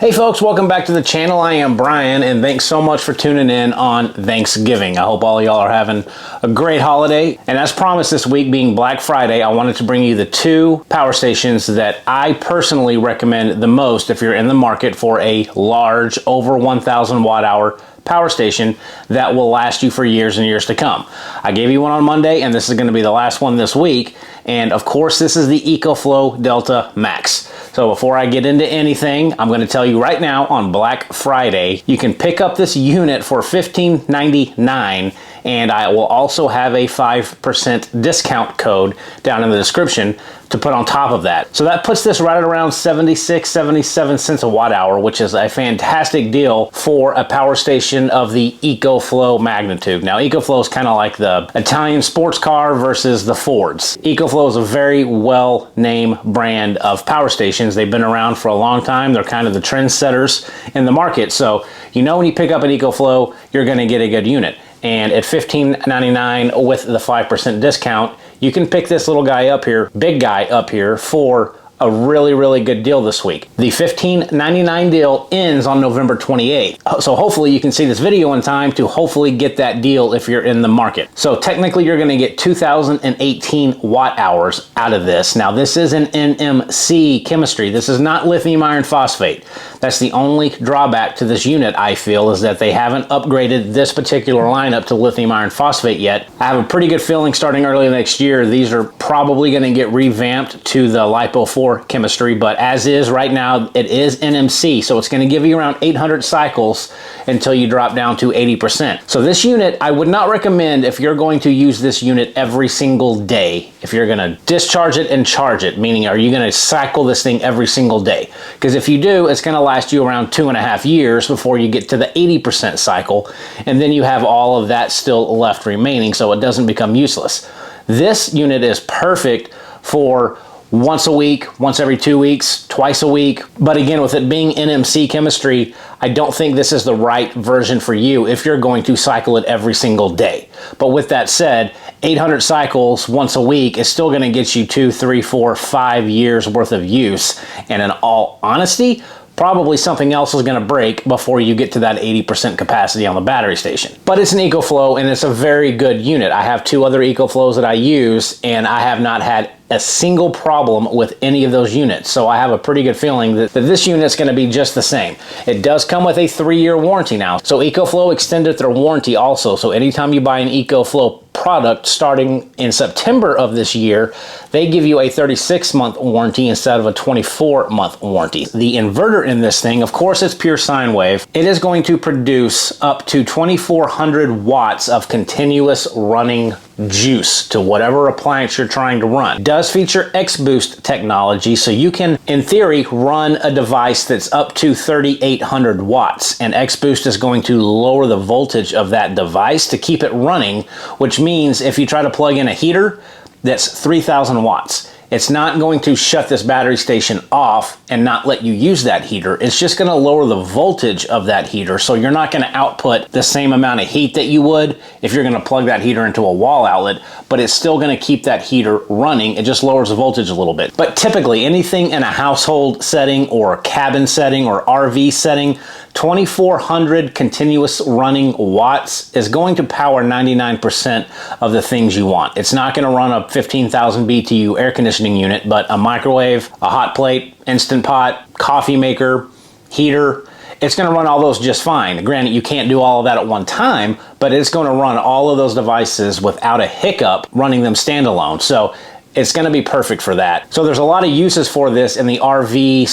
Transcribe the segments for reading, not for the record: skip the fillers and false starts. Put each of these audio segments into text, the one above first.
Hey folks, welcome back to the channel. I am Brian, and thanks so much for tuning in on Thanksgiving. I hope all y'all are having a great holiday. And as promised, this week being Black Friday, I wanted to bring you the two power stations that I personally recommend the most if you're in the market for a large, over 1,000 watt hour power station that will last you for years and years to come. I gave you one on Monday, and this is going to be the last one this week. And of course, this is the Ecoflow Delta Max. So before I get into anything, I'm going to tell you right now on Black Friday, you can pick up this unit for $15.99, and I will also have a 5% discount code down in the description to put on top of that. So that puts this right at around 76, 77 cents a watt hour, which is a fantastic deal for a power station of the Ecoflow magnitude. Now, Ecoflow is kind of like the Italian sports car versus the Fords. Ecoflow is a very well-named brand of power stations. They've been around for a long time. They're kind of the trendsetters in the market. So you know when you pick up an Ecoflow, you're going to get a good unit. And at $15.99 with the 5% discount, you can pick this little guy up here, big guy up here, for a really good deal this week. The $15.99 deal ends on November 28th. So hopefully you can see this video in time to hopefully get that deal if you're in the market. So technically you're gonna get 2018 watt hours out of this. Now this is an NMC chemistry. This is not lithium iron phosphate. That's the only drawback to this unit, I feel, is that they haven't upgraded this particular lineup to lithium iron phosphate yet. I have a pretty good feeling starting early next year, these are probably gonna get revamped to the LiPo4 chemistry, but as is right now, it is NMC, so it's going to give you around 800 cycles until you drop down to 80%. So this unit, I would not recommend if you're going to use this unit every single day. If you're going to discharge it and charge it, meaning are you going to cycle this thing every single day? Because if you do, it's going to last you around 2.5 years before you get to the 80% cycle, and then you have all of that still left remaining, so it doesn't become useless. This unit is perfect for once a week, once every 2 weeks, twice a week. But again, with it being NMC chemistry, I don't think this is the right version for you if you're going to cycle it every single day. But with that said, 800 cycles once a week is still going to get you 2, 3, 4, 5 years worth of use. And in all honesty, probably something else is going to break before you get to that 80% capacity on the battery station. But it's an Ecoflow, and it's a very good unit. I have 2 other Ecoflows that I use, and I have not had a single problem with any of those units. So I have a pretty good feeling that this unit's going to be just the same. It does come with a 3-year warranty now. So Ecoflow extended their warranty also. So anytime you buy an Ecoflow product starting in September of this year, they give you a 36-month warranty instead of a 24-month warranty. The inverter in this thing, of course, it's pure sine wave. It is going to produce up to 2,400 watts of continuous running juice to whatever appliance you're trying to run. It does feature X-Boost technology, so you can, in theory, run a device that's up to 3,800 watts, and X-Boost is going to lower the voltage of that device to keep it running, which means if you try to plug in a heater that's 3,000 watts, it's not going to shut this battery station off and not let you use that heater. It's just going to lower the voltage of that heater, so you're not going to output the same amount of heat that you would if you're going to plug that heater into a wall outlet, but it's still going to keep that heater running. It just lowers the voltage a little bit. But typically, anything in a household setting or a cabin setting or RV setting, 2,400 continuous running watts is going to power 99% of the things you want. It's not going to run a 15,000 BTU air conditioning unit, but a microwave, a hot plate, Instant Pot, coffee maker, heater, it's going to run all those just fine. Granted, you can't do all of that at one time, but it's going to run all of those devices without a hiccup running them standalone. So it's going to be perfect for that. So there's a lot of uses for this in the RV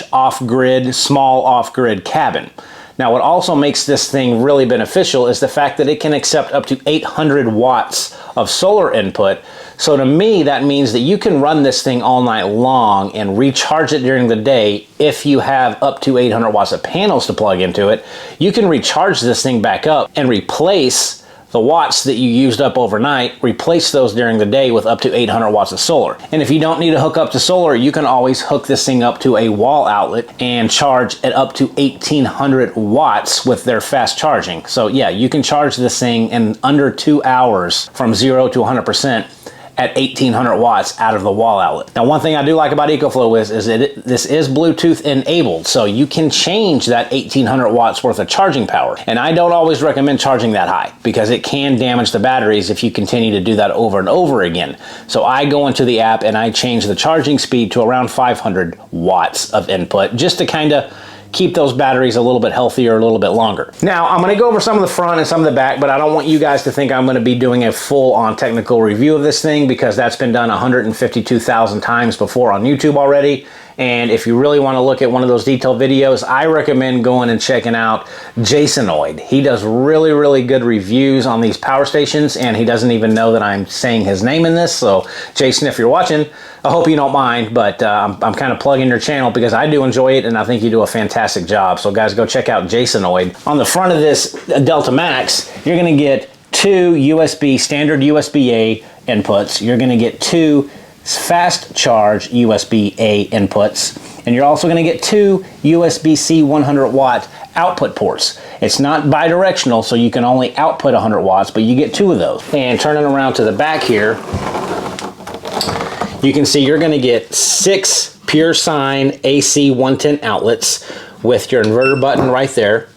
/ off-grid, small off-grid cabin. Now, what also makes this thing really beneficial is the fact that it can accept up to 800 watts of solar input. So to me, that means that you can run this thing all night long and recharge it during the day. If you have up to 800 watts of panels to plug into it, you can recharge this thing back up and replace the watts that you used up overnight, replace those during the day with up to 800 watts of solar. And if you don't need to hook up to solar, you can always hook this thing up to a wall outlet and charge at up to 1,800 watts with their fast charging. So yeah, you can charge this thing in under 2 hours from 0 to 100% at 1800 watts out of the wall outlet. Now, one thing I do like about Ecoflow is that this is Bluetooth enabled, so you can change that 1800 watts worth of charging power. And I don't always recommend charging that high because it can damage the batteries if you continue to do that over and over again. So I go into the app and I change the charging speed to around 500 watts of input just to kind of keep those batteries a little bit healthier, a little bit longer. Now, I'm gonna go over some of the front and some of the back, but I don't want you guys to think I'm gonna be doing a full-on technical review of this thing because that's been done 152,000 times before on YouTube already. And if you really want to look at one of those detailed videos, I recommend going and checking out Jasonoid. He does really, really good reviews on these power stations, and he doesn't even know that I'm saying his name in this. So, Jason, if you're watching, I hope you don't mind, but I'm kind of plugging your channel because I do enjoy it, and I think you do a fantastic job. So, guys, go check out Jasonoid. On the front of this Delta Max, you're going to get two standard USB-A inputs. You're going to get two fast charge USB-A inputs, and you're also going to get two USB-C 100 watt output ports. It's not bidirectional, so you can only output 100 watts, but you get two of those. And turning around to the back here, you can see you're going to get 6 pure sine AC 110 outlets with your inverter button right there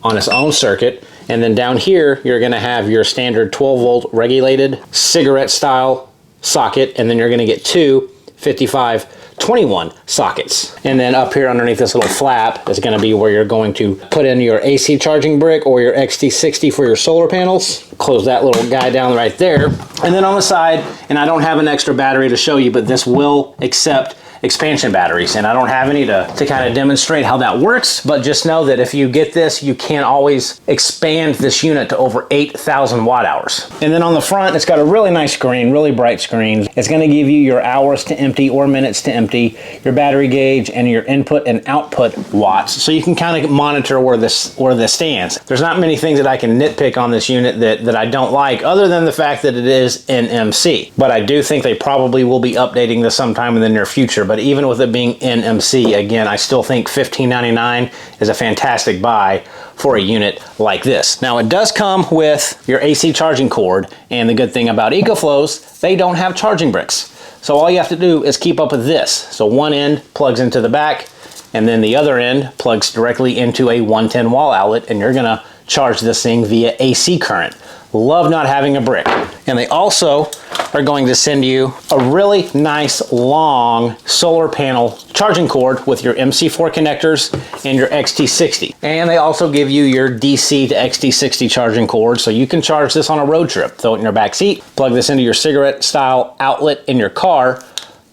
on its own circuit. And then down here, you're going to have your standard 12 volt regulated cigarette style socket, and then you're going to get two 5521 sockets. And then up here underneath this little flap is going to be where you're going to put in your AC charging brick or your XT60 for your solar panels. Close that little guy down right there. And then on the side, and I don't have an extra battery to show you, but this will accept expansion batteries, and I don't have any to kind of demonstrate how that works, but just know that if you get this, you can always expand this unit to over 8,000 watt hours. And then on the front, it's got a really nice screen, really bright screen. It's going to give you your hours to empty or minutes to empty, your battery gauge, and your input and output watts, so you can kind of monitor where this stands. There's not many things that I can nitpick on this unit that I don't like, other than the fact that it is NMC, but I do think they probably will be updating this sometime in the near future. But even with it being NMC, again, I still think $15.99 is a fantastic buy for a unit like this. Now, it does come with your AC charging cord, and the good thing about Ecoflows, they don't have charging bricks. So all you have to do is keep up with this. So one end plugs into the back, and then the other end plugs directly into a 110 wall outlet, and you're gonna charge this thing via AC current. Love not having a brick. And they also are going to send you a really nice long solar panel charging cord with your MC4 connectors and your XT60. And they also give you your DC to XT60 charging cord, so you can charge this on a road trip. Throw it in your back seat, plug this into your cigarette style outlet in your car,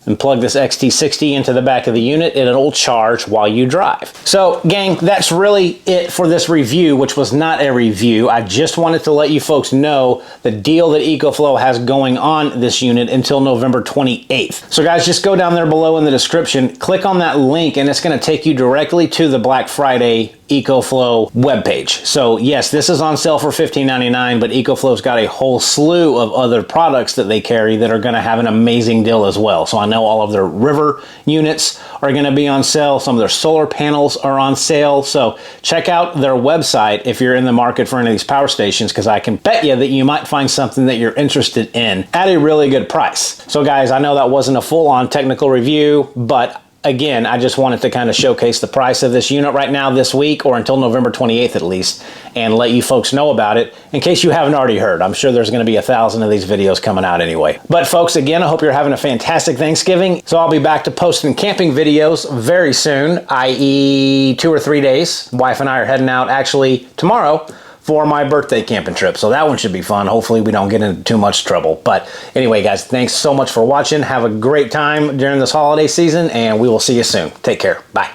and plug this XT60 into the back of the unit, and it'll charge while you drive. So, gang, that's really it for this review, which was not a review. I just wanted to let you folks know the deal that Ecoflow has going on this unit until November 28th. So, guys, just go down there below in the description, click on that link, and it's going to take you directly to the Black Friday Ecoflow webpage. So yes, this is on sale for $15.99, but Ecoflow's got a whole slew of other products that they carry that are going to have an amazing deal as well. So I know all of their river units are going to be on sale. Some of their solar panels are on sale. So check out their website if you're in the market for any of these power stations, because I can bet you that you might find something that you're interested in at a really good price. So guys, I know that wasn't a full-on technical review, but again, I just wanted to kind of showcase the price of this unit right now this week, or until November 28th at least, and let you folks know about it in case you haven't already heard. I'm sure there's going to be 1,000 of these videos coming out anyway. But folks, again, I hope you're having a fantastic Thanksgiving. So I'll be back to posting camping videos very soon, i.e. 2 or 3 days. Wife and I are heading out actually tomorrow for my birthday camping trip. So that one should be fun. Hopefully we don't get into too much trouble. But anyway, guys, thanks so much for watching. Have a great time during this holiday season, and we will see you soon. Take care. Bye.